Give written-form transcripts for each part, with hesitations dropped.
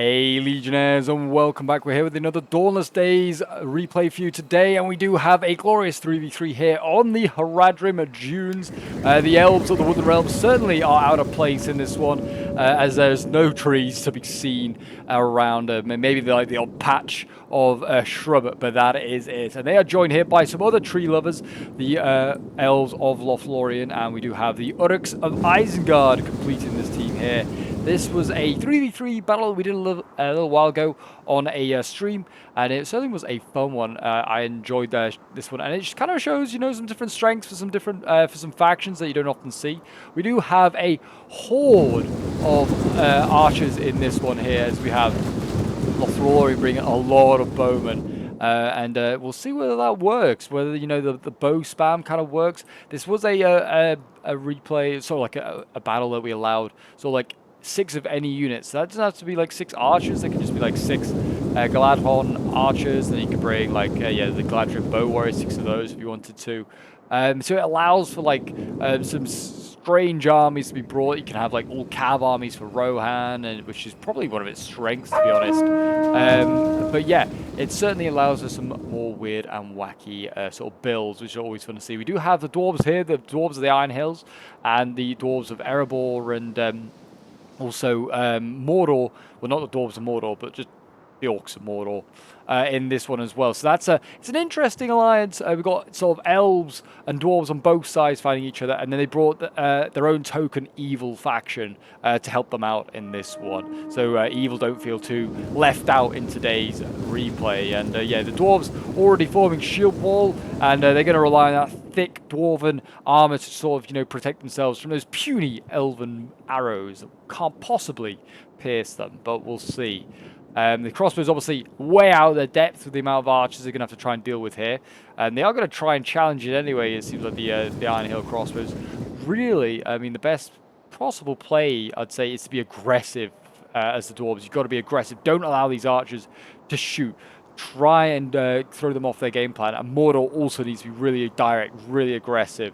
Hey Legionnaires, and welcome back. We're here with another Dawnless Days replay for you today, and we do have a glorious 3v3 here on the Haradrim Dunes. The elves of the Woodland Realm certainly are out of place in this one, as there's no trees to be seen around. Maybe like the odd patch of shrub, but that is it. And they are joined here by some other tree lovers, the elves of Lothlorien, and we do have the Uruks of Isengard completing this team here. This was a 3v3 battle we did a little while ago on a stream, and it certainly was a fun one. I enjoyed this one, and it just kind of shows, some different strengths for some different for some factions that you don't often see. We do have a horde of archers in this one here, as we have Lothlorien bringing a lot of bowmen. And we'll see whether that works, whether the bow spam kind of works. This was a replay, sort of like a battle that we allowed, so like 6 of any unit. So that doesn't have to be like 6 archers. They can just be like 6 Gladhorn archers. And then you can bring like the Gladrim bow warriors, 6 of those if you wanted to. So it allows for like some strange armies to be brought. You can have like all cav armies for Rohan, and which is probably one of its strengths, to be honest. But yeah, it certainly allows us some more weird and wacky sort of builds, which are always fun to see. We do have the dwarves here, the dwarves of the Iron Hills, and the dwarves of Erebor, and also Mordor. Well, not the dwarves of Mordor, but just the orcs of Mordor in this one as well. So it's an interesting alliance. We've got sort of elves and dwarves on both sides fighting each other, and then they brought their own token evil faction to help them out in this one. So evil don't feel too left out in today's replay. And yeah, the dwarves already forming shield wall, and they're going to rely on that thick dwarven armor to sort of protect themselves from those puny elven arrows that can't possibly pierce them. But we'll see. The crossbows obviously way out of their depth with the amount of archers they're going to have to try and deal with here. And they are going to try and challenge it anyway. It seems like the Iron Hill crossbows. Really, I mean, the best possible play, I'd say, is to be aggressive as the dwarves. You've got to be aggressive. Don't allow these archers to shoot. Try and throw them off their game plan. And Mordor also needs to be really direct, really aggressive.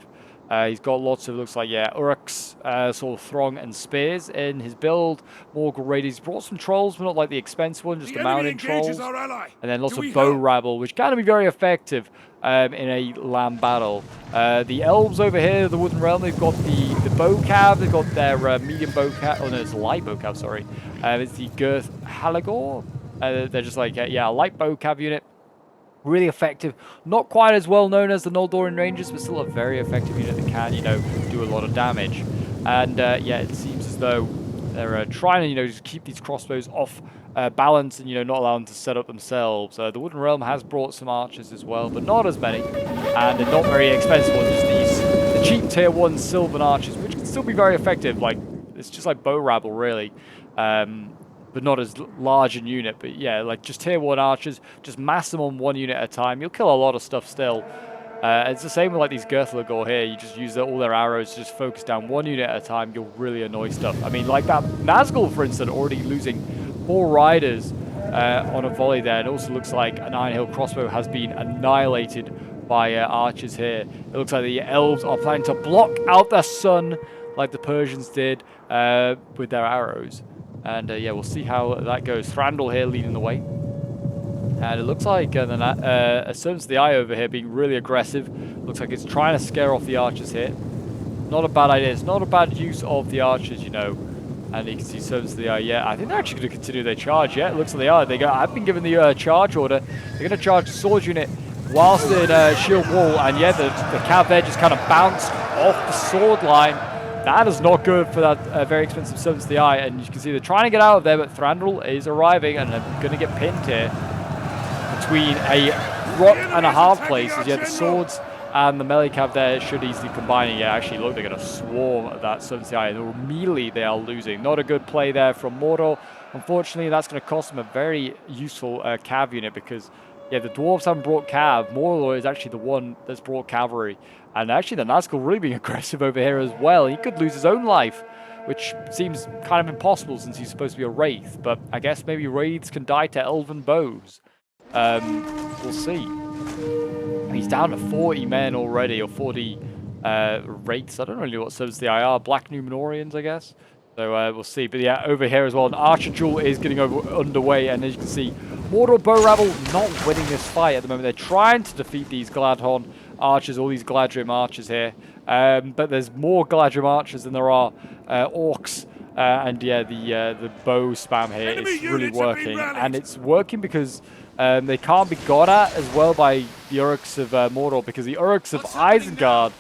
He's got lots of, looks like, Uruks, sort of throng and spears in his build. More great. He's brought some trolls, but not like the expensive one, just the mountain trolls. And then lots of bow rabble, which can be very effective in a land battle. The elves over here, the Woodland Realm, they've got the bow cav, they've got their medium bow cav, oh no, it's a light bow cav, sorry. It's the Girth Halagor. They're just like, a light bow cav unit. Really effective, not quite as well known as the Noldorian Rangers, but still a very effective unit that can, do a lot of damage. And yeah, it seems as though they're trying to, just keep these crossbows off balance and, not allow them to set up themselves. The Woodland Realm has brought some archers as well, but not as many, and they're not very expensive ones. Just the cheap tier 1 Sylvan archers, which can still be very effective. Like, it's just like bow rabble, really. But not as large in unit. But yeah, like just tier 1 archers, just mass them on 1 unit at a time. You'll kill a lot of stuff still. It's the same with like these Girthlagor here. You just use all their arrows to just focus down 1 unit at a time. You'll really annoy stuff. I mean, like that Nazgul, for instance, already losing 4 riders on a volley there. And it also looks like an Iron Hill crossbow has been annihilated by archers here. It looks like the elves are planning to block out the sun like the Persians did with their arrows. And yeah, we'll see how that goes. Thranduil here leading the way. And it looks like Servants of the Eye over here being really aggressive. Looks like it's trying to scare off the archers here. Not a bad idea. It's not a bad use of the archers, And you can see Servants of the Eye. Yeah, I think they're actually going to continue their charge. Yeah, it looks like they are. I've been given the charge order. They're going to charge the sword unit whilst in shield wall. And yeah, the cav there just kind of bounced off the sword line. That is not good for that very expensive Servants of the Eye, and you can see they're trying to get out of there, but Thranduil is arriving, and they're going to get pinned here between a rock and a hard place. As yeah, the swords and the melee cav there should easily combine. Yeah, actually, look, they're going to swarm at that Servants of the Eye, and immediately they are losing. Not a good play there from Mordor. Unfortunately, that's going to cost them a very useful cav unit, because yeah, the dwarves haven't brought cav. Mordor is actually the one that's brought cavalry. And actually, the Nazgul really being aggressive over here as well. He could lose his own life, which seems kind of impossible since he's supposed to be a wraith. But I guess maybe wraiths can die to elven bows. We'll see. He's down to 40 men already, or 40 wraiths. I don't really know what serves the IR. Black Numenorians, I guess. So we'll see. But yeah, over here as well, an archer duel is getting underway. And as you can see, Mordor Bow Rabble not winning this fight at the moment. They're trying to defeat these Gladhorn archers, all these Galadrim archers here. But there's more Galadrim archers than there are orcs. And yeah, the bow spam here is really working. And it's working because they can't be got at as well by the Uruks of Mordor, because the Uruks of Isengard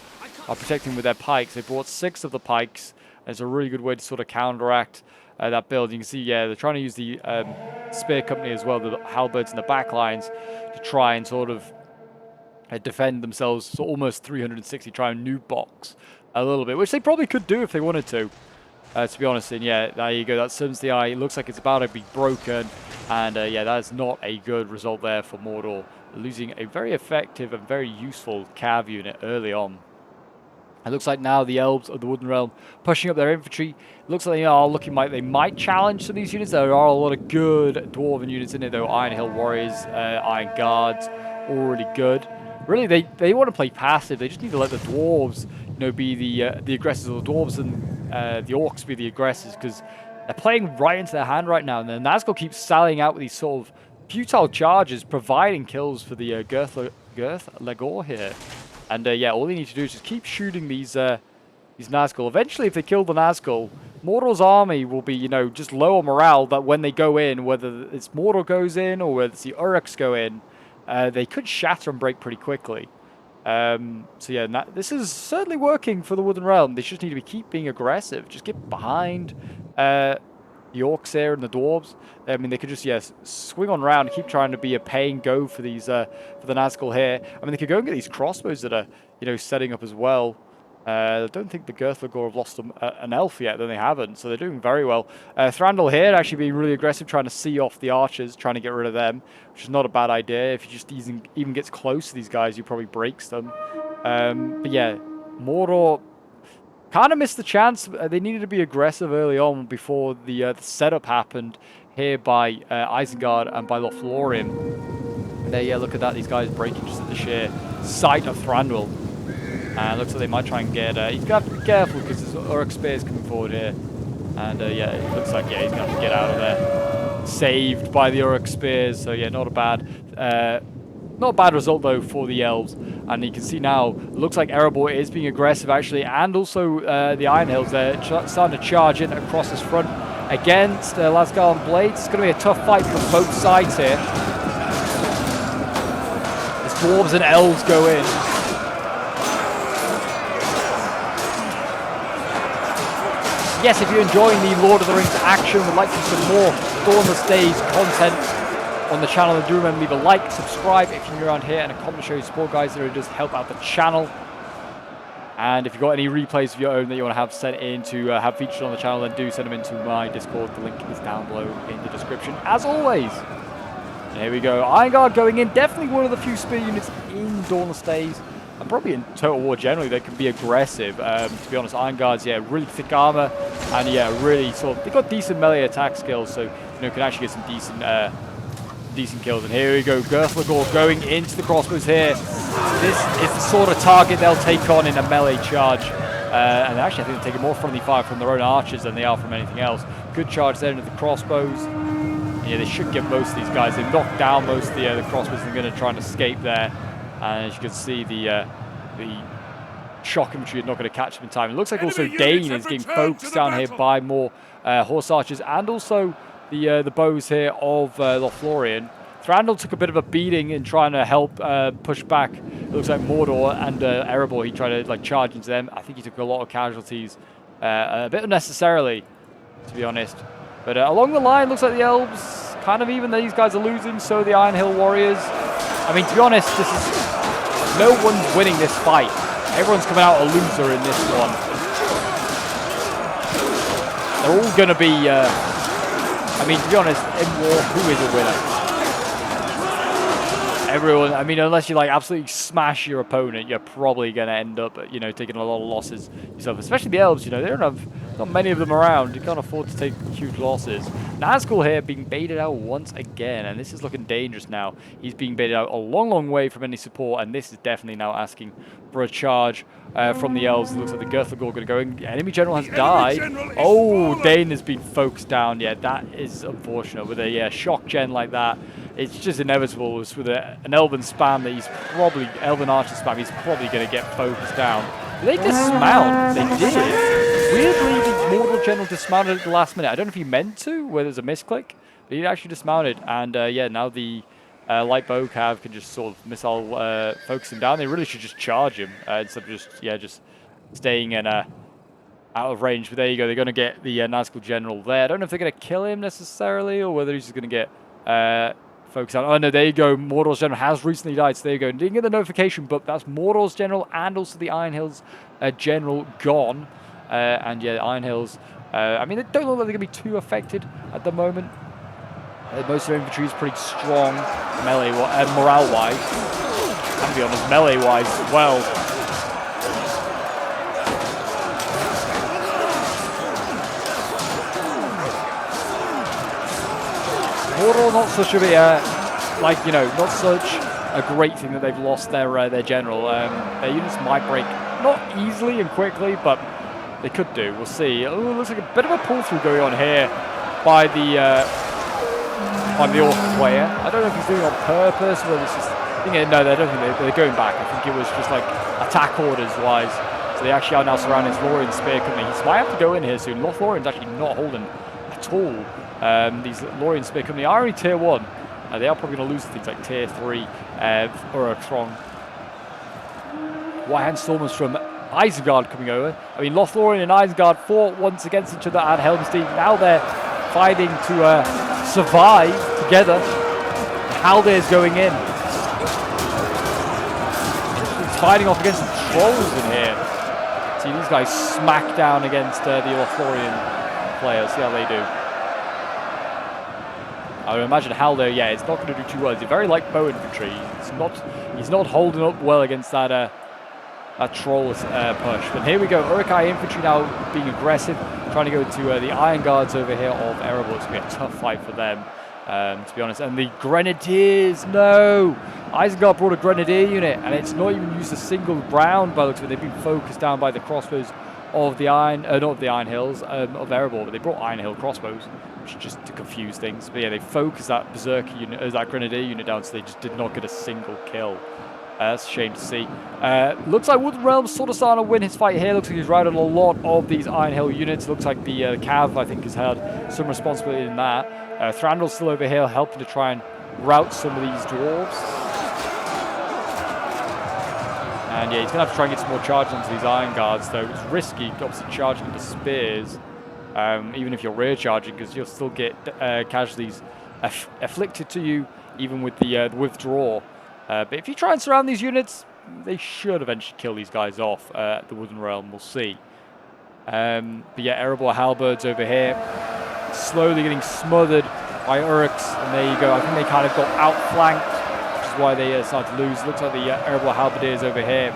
are protecting with their pikes. They brought 6 of the pikes. It's a really good way to sort of counteract that build. You can see, yeah, they're trying to use the spear company as well, the halberds and the back lines, to try and sort of defend themselves. So almost 360, try and nuke box a little bit, which they probably could do if they wanted to be honest. And yeah, there you go. That Suns the Eye. It looks like it's about to be broken. And yeah, that's not a good result there for Mordor, losing a very effective and very useful cav unit early on. It looks like now the elves of the Woodland Realm pushing up their infantry. It looks like they are looking like they might challenge some of these units. There are a lot of good dwarven units in it, though. Iron Hill Warriors, Iron Guards, all really good. Really, they want to play passive. They just need to let the dwarves, be the aggressors, of the dwarves, and the orcs be the aggressors, because they're playing right into their hand right now. And then Nazgul keeps sallying out with these sort of futile charges, providing kills for the Girth Legor here. And yeah, all they need to do is just keep shooting these Nazgul. Eventually, if they kill the Nazgul, Mordor's army will be, just low on morale. That when they go in, whether it's Mordor goes in or whether it's the Uruks go in, they could shatter and break pretty quickly. So yeah, this is certainly working for the Woodland Realm. They just need to keep being aggressive. Just get behind the orcs here and the dwarves. I mean, they could just, swing on around and keep trying to be a pay and go for these, for the Nazgul here. I mean, they could go and get these crossbows that are, setting up as well. I don't think the Girthlegor have lost an elf yet, though they haven't, so they're doing very well. Thranduil here actually being really aggressive, trying to see off the archers, trying to get rid of them, which is not a bad idea. If he just even gets close to these guys, he probably breaks them. But yeah, Mordor kind of missed the chance. They needed to be aggressive early on before the setup happened here by Isengard and by Lothlorien. There, yeah, look at that. These guys breaking just at the sheer sight of Thranduil. And looks like they might try and get... he's going to have to be careful because there's Uruk Spears coming forward here. And yeah, it looks like, yeah, he's going to have to get out of there. Saved by the Uruk Spears. So yeah, not a bad result, though, for the elves. And you can see now, looks like Erebor is being aggressive, actually. And also the Iron Hills, they're starting to charge in across this front against Lasgar and Blades. It's going to be a tough fight for both sides here. As dwarves and elves go in. Yes, if you're enjoying the Lord of the Rings action, would like to see some more Dawnless Days content on the channel, then do remember to leave a like, subscribe if you're new around here, and a comment to show your support, guys. It does help out the channel. And if you've got any replays of your own that you want to have sent in to have featured on the channel, then do send them into my Discord. The link is down below in the description, as always. And here we go. Ironguard going in. Definitely one of the few spear units in Dawnless Days. And probably in Total War generally, they can be aggressive. To be honest, Iron Guards, yeah, really thick armor, and yeah, really sort of, they've got decent melee attack skills, so can actually get some decent kills. And here we go, Girthlegor going into the crossbows here. This is the sort of target they'll take on in a melee charge. And actually, I think they're taking more friendly fire from their own archers than they are from anything else. Good charge there into the crossbows. And yeah, they should get most of these guys. They've knocked down most of the crossbows. They're going to try and escape there. And as you can see, the shock infantry are not going to catch them in time. It looks like also Dane is getting focused down here by more horse archers, and also the bows here of Lothlorien. Thranduil took a bit of a beating in trying to help push back. It looks like Mordor and Erebor, he tried to charge into them. I think he took a lot of casualties, a bit unnecessarily, to be honest. But along the line, looks like the elves kind of even. These guys are losing, so the Iron Hill Warriors. I mean, to be honest, no one's winning this fight. Everyone's coming out a loser in this one. They're all going to be... I mean, to be honest, in war, who is a winner? Everyone, I mean, unless you absolutely smash your opponent, you're probably going to end up, taking a lot of losses yourself. Especially the elves, they don't have Not many of them around. You can't afford to take huge losses. Nazgul here being baited out once again, and this is looking dangerous now. He's being baited out a long, long way from any support, and this is definitely now asking for a charge from the elves. It looks like the Gurthagor going to go in. Enemy general has died. Oh, Dane has been focused down. Yeah, that is unfortunate. With a shock gen like that, it's just inevitable. It's with an elven spam that he's probably, elven archer spam, he's probably going to get focused down. They dismount. They did. Weirdly, the Mortal General dismounted at the last minute. I don't know if he meant to, where there's a misclick, but he actually dismounted. And yeah, now the light bow cav can just sort of missile focus him down. They really should just charge him instead of just staying in out of range. But there you go. They're going to get the Nazgul General there. I don't know if they're going to kill him necessarily, or whether he's just going to get focus on. Oh no, there you go. Mordor's General has recently died, so there you go. Didn't get the notification, but that's Mordor's General and also the Iron Hills General gone. And yeah, Iron Hills, I mean, they don't look like they're going to be too affected at the moment. Most of their infantry is pretty strong, melee, morale-wise. And to be honest, melee-wise as well. Mordor, not such a not such a great thing that they've lost their general. Their units might break not easily and quickly, but they could do. We'll see. Oh, looks like a bit of a pull-through going on here by the Orc player. I don't know if he's doing it on purpose or it's just... No, I don't think they're going back. I think it was just like attack orders-wise. So they actually are now surrounding Lothlorien Spear Company. He might have to go in here soon. Lothlorien's actually not holding at all. These Lothlorien Spear Company are only tier 1. They are probably going to lose things like tier 3 or a strong White-Hand Stormers from Isengard coming over. I mean, Lothlorien and Isengard fought once against each other at Helm's Deep. Now they're fighting to survive together. Haldir's going in. He's fighting off against some trolls in here. See these guys smack down against the Lothlorien players. See how they do. I would imagine Haldir, yeah, it's not going to do too well. He's a very light bow infantry. He's not holding up well against that troll push. But here we go, Uruk-hai infantry now being aggressive, trying to go to the Iron Guards over here of Erebor. It's going to be a tough fight for them, to be honest. And the Grenadiers, no! Isengard brought a Grenadier unit, and it's not even used a single round by the looks of it. They've been focused down by the crossbows of the not of the Iron Hills, of Erebor, but they brought Iron Hill crossbows, which just to confuse things. But yeah, they focused that Berserker unit, that Grenadier unit down, so they just did not get a single kill. That's a shame to see. Looks like Woodland Realm sort of starting to win his fight here. Looks like he's routed a lot of these Iron Hill units. Looks like the Cav, I think, has had some responsibility in that. Thranduil's still over here helping to try and rout some of these dwarves. And yeah, he's going to have to try and get some more charge onto these Iron Guards, though. It's risky, obviously, charging into spears, even if you're rear charging, because you'll still get casualties afflicted to you, even with the withdraw. But if you try and surround these units, they should eventually kill these guys off at the Woodland Realm. We'll see. But yeah, Erebor halberds over here, slowly getting smothered by Uruks. And there you go. I think they kind of got outflanked, which is why they started to lose. Looks like the Erebor halberdiers over here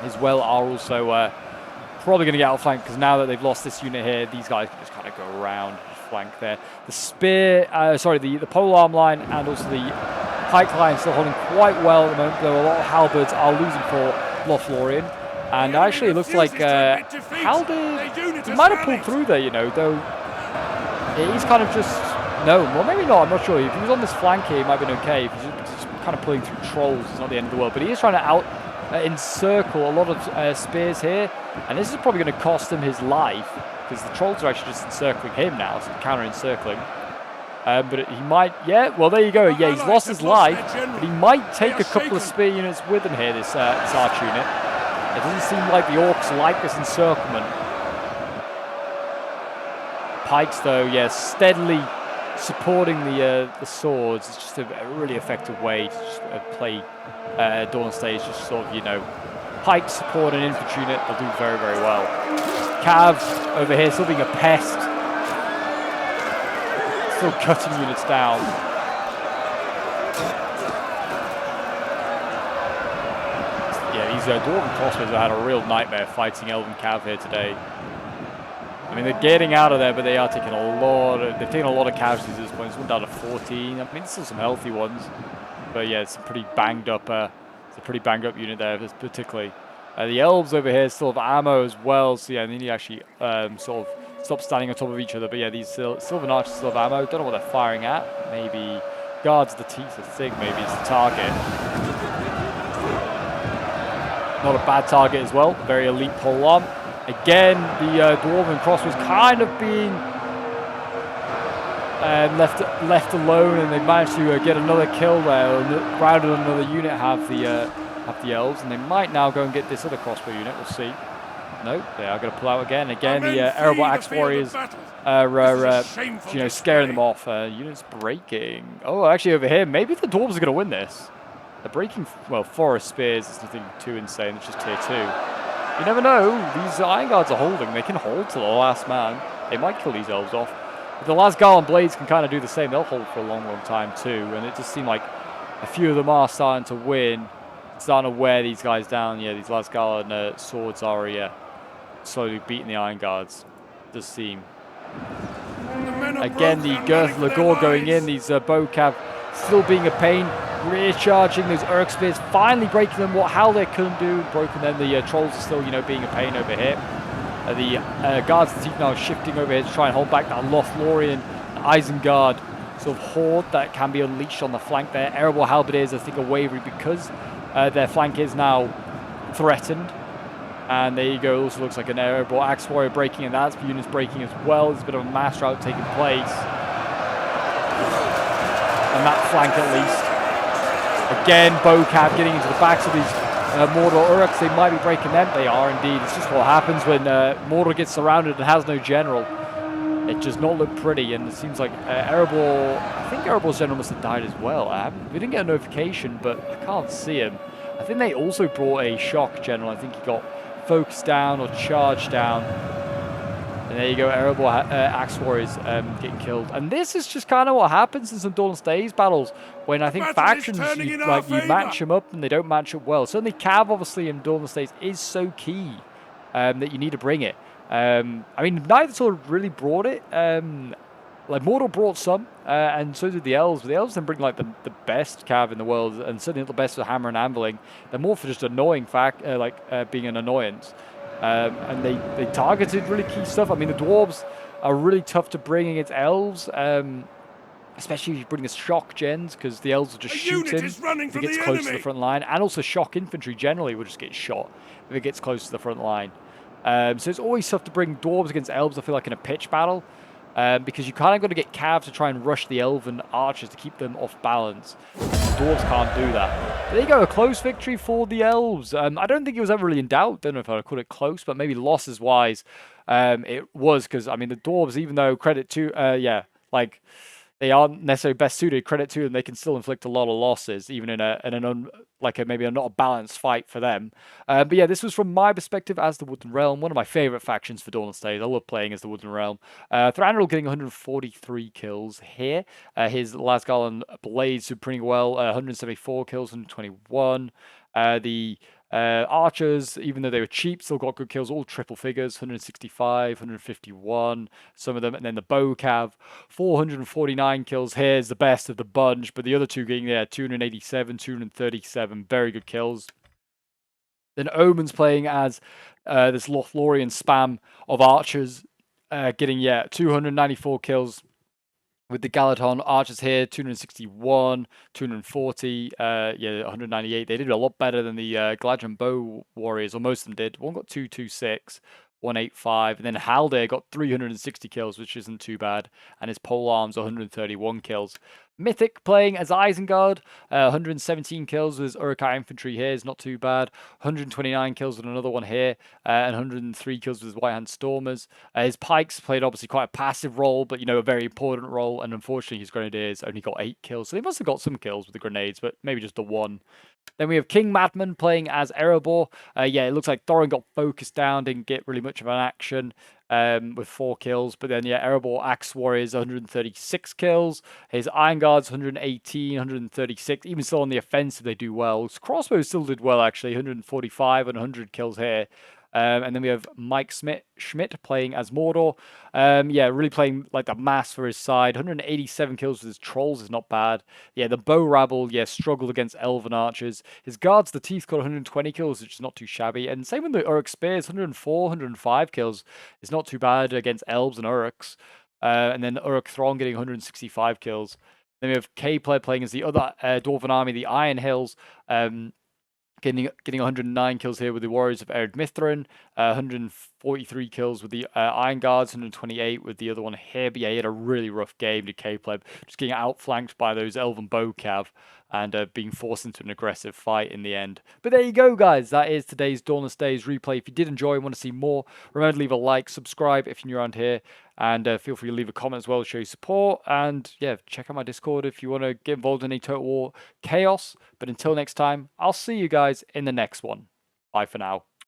as well are also probably going to get outflanked, because now that they've lost this unit here, these guys can just kind of go around, flank there. The spear, the polearm line and also the pike line still holding quite well at the moment, though a lot of halberds are losing for Lothlorien. And actually it looks like Haldir, he might have pulled through there, though he's kind of just, well maybe not, I'm not sure. If he was on this flank here, he might have been okay. If he's just kind of pulling through trolls, it's not the end of the world. But he is trying to encircle a lot of spears here, and this is probably going to cost him his life, because the trolls are actually just encircling him now, so counter-encircling. But he might, well there you go, he's lost his life, but he might take a couple of spear units with him here, this arch unit. It doesn't seem like the orcs like this encirclement. Pikes though, steadily supporting the swords. It's just a really effective way to just play Dawnless Days, just sort of, pikes support an infantry unit, they'll do very, very well. Cav over here still being a pest. Still cutting units down. Yeah, these Dwarven crossbows have had a real nightmare fighting Elven Cav here today. I mean, they're getting out of there, but they are taking a lot of, they've taken a lot of casualties at this point. It's one down to 14. I mean, still some healthy ones. But yeah, it's a pretty banged up, unit there, particularly. The elves over here still have ammo as well, so yeah, they need to actually sort of stop standing on top of each other. But yeah, these Sylvan archers still have ammo. Don't know what they're firing at. Maybe guards the teeth, I think maybe it's the target. Not a bad target as well. Very elite pole arm. Again, the dwarven crossbows kind of being left alone, and they managed to get another kill there. Grounded another unit have the elves, and they might now go and get this other crossbow unit. We'll see. No, they are going to pull out again. Again, the Arable Axe Warriors are scaring them off. Units breaking. Oh, actually over here, maybe the dwarves are going to win this. They're breaking, well, forest spears. It's nothing too insane. It's just tier 2. You never know. These Iron Guards are holding. They can hold to the last man. They might kill these elves off. But the Lasgarland Blades can kind of do the same. They'll hold for a long, long time too. And it just seemed like a few of them are starting to win. Starting to wear these guys down. Yeah, these Lasgarland swords are slowly beating the Iron Guards. It does seem. Again, the Girth Lagor going in. These Bocav still being a pain. Rear charging those Urk Spears, finally breaking them. What Haldir couldn't do, broken them. The Trolls are still, being a pain over here. The Guards of the Teeth now shifting over here to try and hold back that Lothlorien Isengard sort of horde that can be unleashed on the flank there. Arable Halberdiers, I think, are wavering because their flank is now threatened. And there you go. Also looks like an Arable Axe Warrior breaking, and that's units breaking as well. There's a bit of a mass rout taking place. And that flank at least. Again, Bocav getting into the backs of these Mordor Uruks. They might be breaking them. They are indeed. It's just what happens when Mordor gets surrounded and has no general. It does not look pretty, and it seems like Erebor, I think Erebor's general must have died as well. We didn't get a notification, but I can't see him. I think they also brought a shock general. I think he got focused down or charged down. And there you go, Erebor Axe Warriors getting killed. And this is just kind of what happens in some Dawnless Days battles, when I think factions, you match them up and they don't match up well. Certainly Cav, obviously, in Dawnless Days is so key that you need to bring it. I mean, neither sort of really brought it. Like, Mordor brought some, and so did the Elves. But the Elves didn't bring, like, the best Cav in the world, and certainly not the best for hammer and anviling. They're more for just annoying, being an annoyance. And they targeted really key stuff. I mean, the dwarves are really tough to bring against elves, especially if you bring the shock gens, because the elves will just shoot him if it gets close to the front line, and also shock infantry generally will just get shot if it gets close to the front line. So it's always tough to bring dwarves against elves, I feel like, in a pitch battle, because you kind of got to get Cav to try and rush the elven archers to keep them off balance. Dwarves can't do that. There you go, a close victory for the elves. I don't think it was ever really in doubt. Don't know if I would call it close, but maybe losses wise, it was, because I mean the dwarves, even though credit to they aren't necessarily best suited, credit to them, they can still inflict a lot of losses, even in maybe not a balanced fight for them. But yeah, this was from my perspective as the Woodland Realm, one of my favorite factions for Dawnless Days. I love playing as the Woodland Realm. Thranduil getting 143 kills here. His Lasgarland Blades did pretty well, 174 kills, 121. The archers, even though they were cheap, still got good kills, all triple figures, 165, 151, some of them. And then the Bocav, 449 kills. Here's the best of the bunch, but the other two getting there, 287, 237, very good kills. Then Omen's playing as this Lothlorien spam of archers, getting, 294 kills. With the Galaton archers here, 261, 240, 198. They did a lot better than the Gladron Bow Warriors, or most of them did. One got 226, 185, and then Haldir got 360 kills, which isn't too bad, and his polearms 131 kills. Mythic playing as Isengard, 117 kills with his Uruk-hai infantry here is not too bad. 129 kills with another one here, and 103 kills with his White Hand Stormers. His pikes played obviously quite a passive role, but a very important role, and unfortunately his grenadiers only got 8 kills. So they must have got some kills with the grenades, but maybe just the one. Then we have King Madman playing as Erebor. It looks like Thorin got focused down, didn't get really much of an action with 4 kills. But then, Erebor Axe Warriors, 136 kills. His Iron Guards, 118, 136. Even still on the offensive, they do well. His crossbows still did well, actually. 145 and 100 kills here. And then we have Mike Schmidt playing as Mordor. Yeah, really playing like the mass for his side. 187 kills with his trolls is not bad. Yeah, the bow rabble, yeah, struggled against elven archers. His guards, the teeth, got 120 kills, which is not too shabby. And same with the Uruk spears, 104, 105 kills is not too bad against elves and Uruks. And then Uruk Thron getting 165 kills. Then we have K-Player playing as the other Dwarven army, the Iron Hills. Getting 109 kills here with the Warriors of Ered Mithrin, 143 kills with the Iron Guards, 128 with the other one here. But yeah, he had a really rough game to K-Pleb, just getting outflanked by those Elven Bowcav and being forced into an aggressive fight in the end. But there you go, guys. That is today's Dawnless Days replay. If you did enjoy and want to see more, remember to leave a like, subscribe if you're new around here, and feel free to leave a comment as well to show your support. And yeah, check out my Discord if you want to get involved in any Total War chaos. But until next time, I'll see you guys in the next one. Bye for now.